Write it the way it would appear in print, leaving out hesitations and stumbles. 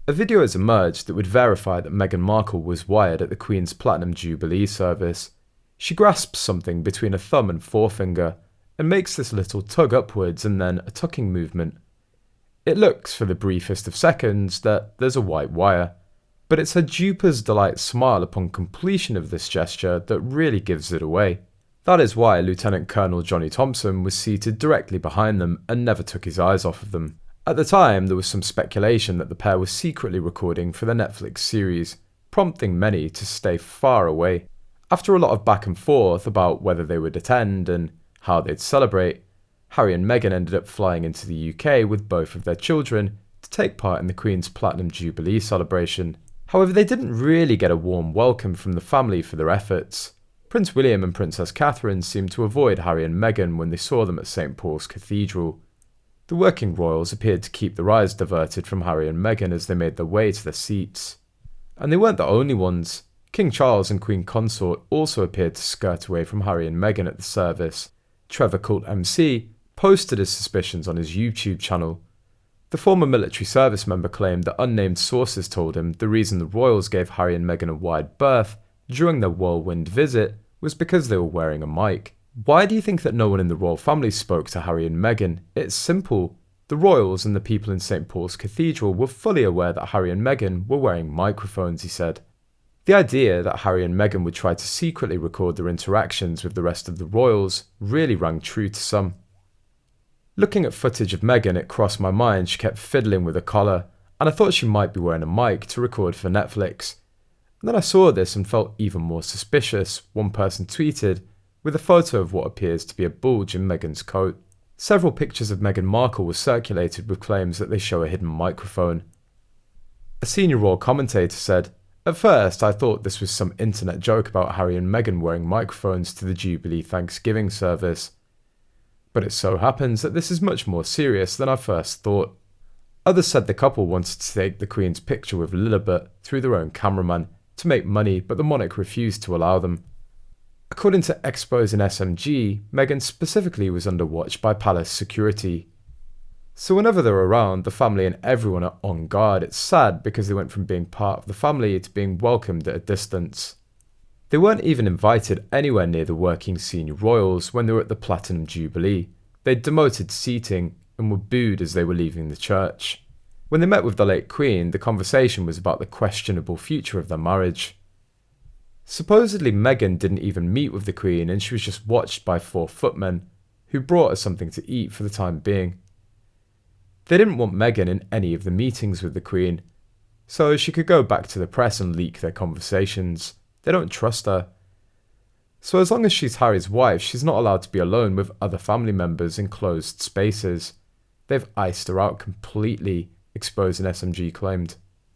A video has emerged that would verify that Meghan Markle was wired at the Queen's Platinum Jubilee service. She grasps something between a thumb and forefinger and makes this little tug upwards and then a tucking movement. It looks for the briefest of seconds that there's a white wire, but it's her duper's delight smile upon completion of this gesture that really gives it away. That is why Lieutenant Colonel Johnny Thompson was seated directly behind them and never took his eyes off of them. At the time, there was some speculation that the pair were secretly recording for the Netflix series, prompting many to stay far away. After a lot of back and forth about whether they would attend and how they'd celebrate, Harry and Meghan ended up flying into the UK with both of their children to take part in the Queen's Platinum Jubilee celebration. However, they didn't really get a warm welcome from the family for their efforts. Prince William and Princess Catherine seemed to avoid Harry and Meghan when they saw them at St Paul's Cathedral. The working royals appeared to keep their eyes diverted from Harry and Meghan as they made their way to their seats. And they weren't the only ones. King Charles and Queen Consort also appeared to skirt away from Harry and Meghan at the service. Trevor Cult MC posted his suspicions on his YouTube channel. The former military service member claimed that unnamed sources told him the reason the royals gave Harry and Meghan a wide berth during their whirlwind visit was because they were wearing a mic. Why do you think that no one in the royal family spoke to Harry and Meghan? It's simple. The royals and the people in St Paul's Cathedral were fully aware that Harry and Meghan were wearing microphones, he said. The idea that Harry and Meghan would try to secretly record their interactions with the rest of the royals really rang true to some. Looking at footage of Meghan, it crossed my mind she kept fiddling with her collar, and I thought she might be wearing a mic to record for Netflix. And then I saw this and felt even more suspicious, one person tweeted, with a photo of what appears to be a bulge in Meghan's coat. Several pictures of Meghan Markle were circulated with claims that they show a hidden microphone. A senior royal commentator said, "At first I thought this was some internet joke about Harry and Meghan wearing microphones to the Jubilee Thanksgiving service. But it so happens that this is much more serious than I first thought." Others said the couple wanted to take the Queen's picture with Lilibet through their own cameraman to make money, but the monarch refused to allow them. According to Expos and SMG, Meghan specifically was under watch by palace security. So whenever they're around, the family and everyone are on guard. It's sad because they went from being part of the family to being welcomed at a distance. They weren't even invited anywhere near the working senior royals when they were at the Platinum Jubilee. They'd demoted seating and were booed as they were leaving the church. When they met with the late Queen, the conversation was about the questionable future of their marriage. Supposedly Meghan didn't even meet with the Queen and she was just watched by 4 footmen, who brought her something to eat for the time being. They didn't want Meghan in any of the meetings with the Queen, so she could go back to the press and leak their conversations. They don't trust her. So as long as she's Harry's wife, she's not allowed to be alone with other family members in closed spaces. They've iced her out completely, Exposed and SMG claimed.